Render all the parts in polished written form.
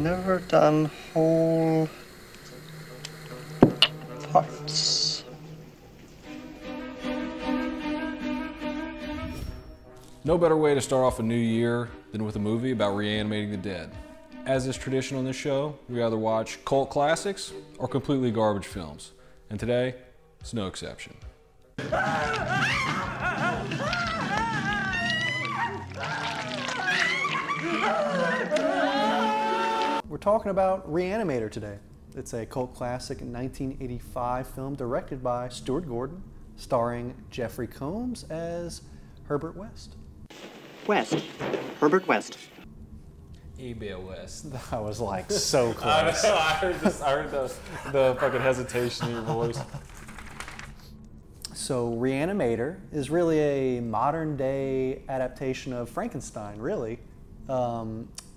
never done whole parts. No better way to start off a new year than with a movie about reanimating the dead. As is tradition on this show, we either watch cult classics or completely garbage films. And today, it's no exception. We're talking about Re-Animator today. It's a cult classic 1985 film directed by Stuart Gordon, starring Jeffrey Combs as Herbert West. West. Herbert West. A.B.L. West. I was like so close. I heard the fucking hesitation in your voice. So Re-Animator is really a modern day adaptation of Frankenstein, really.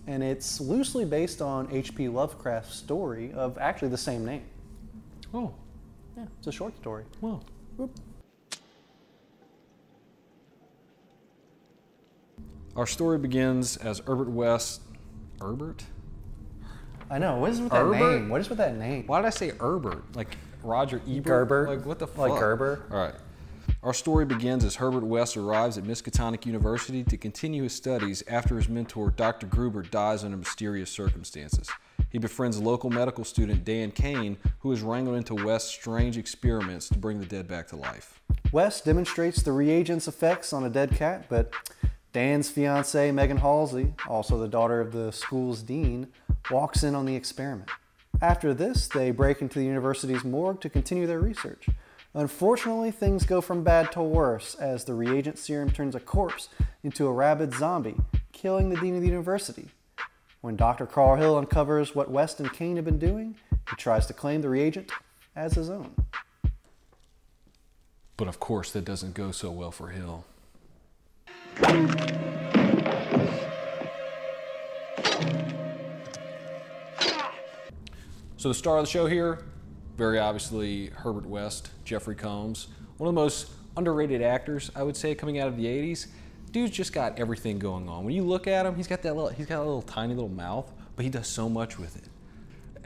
And it's loosely based on H.P. Lovecraft's story of actually the same name. Oh. Yeah, it's a short story. Well. Whoop. Our story begins as Herbert West. Herbert? I know. What is with that Herbert? name? What is with that name? Why did I say Herbert? Like Roger Ebert? Gerber? Like what the fuck? Like Gerber? All right. Our story begins as Herbert West arrives at Miskatonic University to continue his studies after his mentor, Dr. Gruber, dies under mysterious circumstances. He befriends local medical student Dan Kane, who is wrangled into West's strange experiments to bring the dead back to life. West demonstrates the reagent's effects on a dead cat, but Dan's fiancée, Megan Halsey, also the daughter of the school's dean, walks in on the experiment. After this, they break into the university's morgue to continue their research. Unfortunately, things go from bad to worse as the reagent serum turns a corpse into a rabid zombie, killing the dean of the university. When Dr. Carl Hill uncovers what West and Kane have been doing, he tries to claim the reagent as his own. But of course, that doesn't go so well for Hill. So the star of the show here, very obviously Herbert West, Jeffrey Combs, one of the most underrated actors, I would say, coming out of the 80s. Dude's just got everything going on. When you look at him, he's got a little tiny little mouth, but he does so much with it.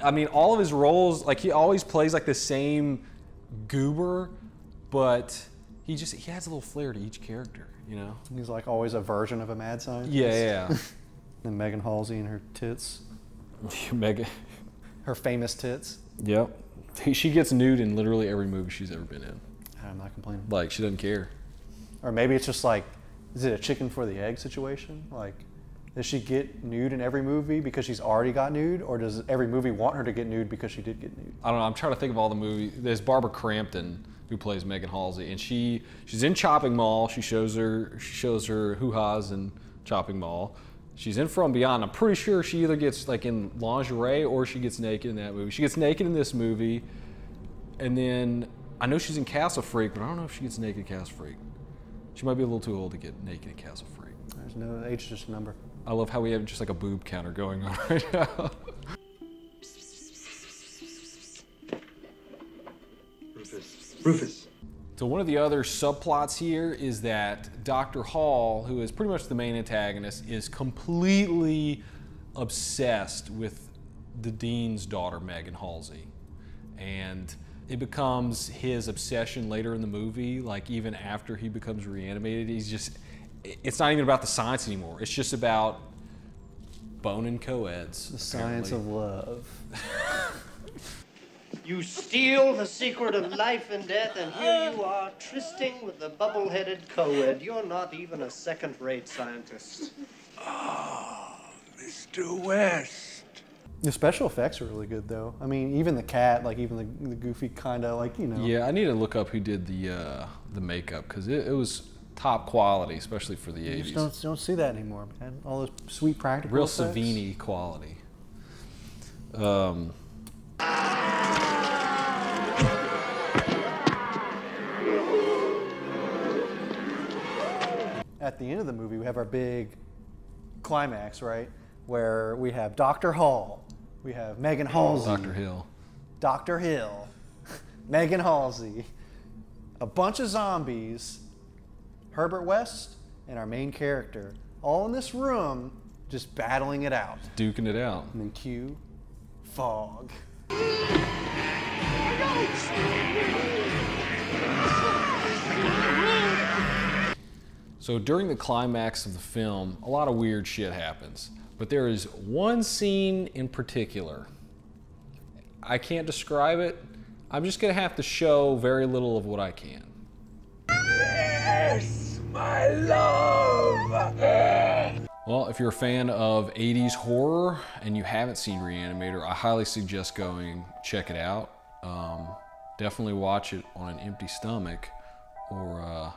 I mean, all of his roles, like he always plays like the same goober, but he has a little flair to each character, you know? He's like always a version of a mad scientist. Yeah. And Megan Halsey and her tits. Megan. Her famous tits. Yep. She gets nude in literally every movie she's ever been in. I'm not complaining. Like, she doesn't care. Or maybe it's just like, is it a chicken for the egg situation? Like, does she get nude in every movie because she's already got nude? Or does every movie want her to get nude because she did get nude? I don't know. I'm trying to think of all the movies. There's Barbara Crampton, who plays Megan Halsey, and she's in Chopping Mall. She shows her hoo-ha's in Chopping Mall. She's in From Beyond. I'm pretty sure she either gets like in lingerie or she gets naked in that movie. She gets naked in this movie, and then I know she's in Castle Freak, but I don't know if she gets naked in Castle Freak. She might be a little too old to get naked in Castle Freak. There's no age, just a number. I love how we have just like a boob counter going on right now. Rufus. So one of the other subplots here is that Dr. Hall, who is pretty much the main antagonist, is completely obsessed with the dean's daughter, Megan Halsey. And it becomes his obsession later in the movie, like even after he becomes reanimated. It's not even about the science anymore. It's just about boning co-eds. The science of love. You steal the secret of life and death, and here you are, trysting with the bubble-headed co-ed. You're not even a second-rate scientist. Ah, Mr. West. The special effects are really good, though. I mean, even the cat, like even the goofy kind of, like, you know. Yeah, I need to look up who did the makeup, because it was top quality, especially for the 80s. You just don't see that anymore, man. All those sweet practical Real effects. Savini quality. At the end of the movie, we have our big climax, right? Where we have Dr. Hall, we have Megan Halsey. Dr. Hill. Dr. Hill, Megan Halsey, a bunch of zombies, Herbert West, and our main character, all in this room, just battling it out. Duking it out. And then cue fog. So during the climax of the film, a lot of weird shit happens. But there is one scene in particular. I can't describe it. I'm just gonna have to show very little of what I can. Yes, my love. Well, if you're a fan of 80s horror and you haven't seen Re-Animator, I highly suggest going check it out. Definitely watch it on an empty stomach or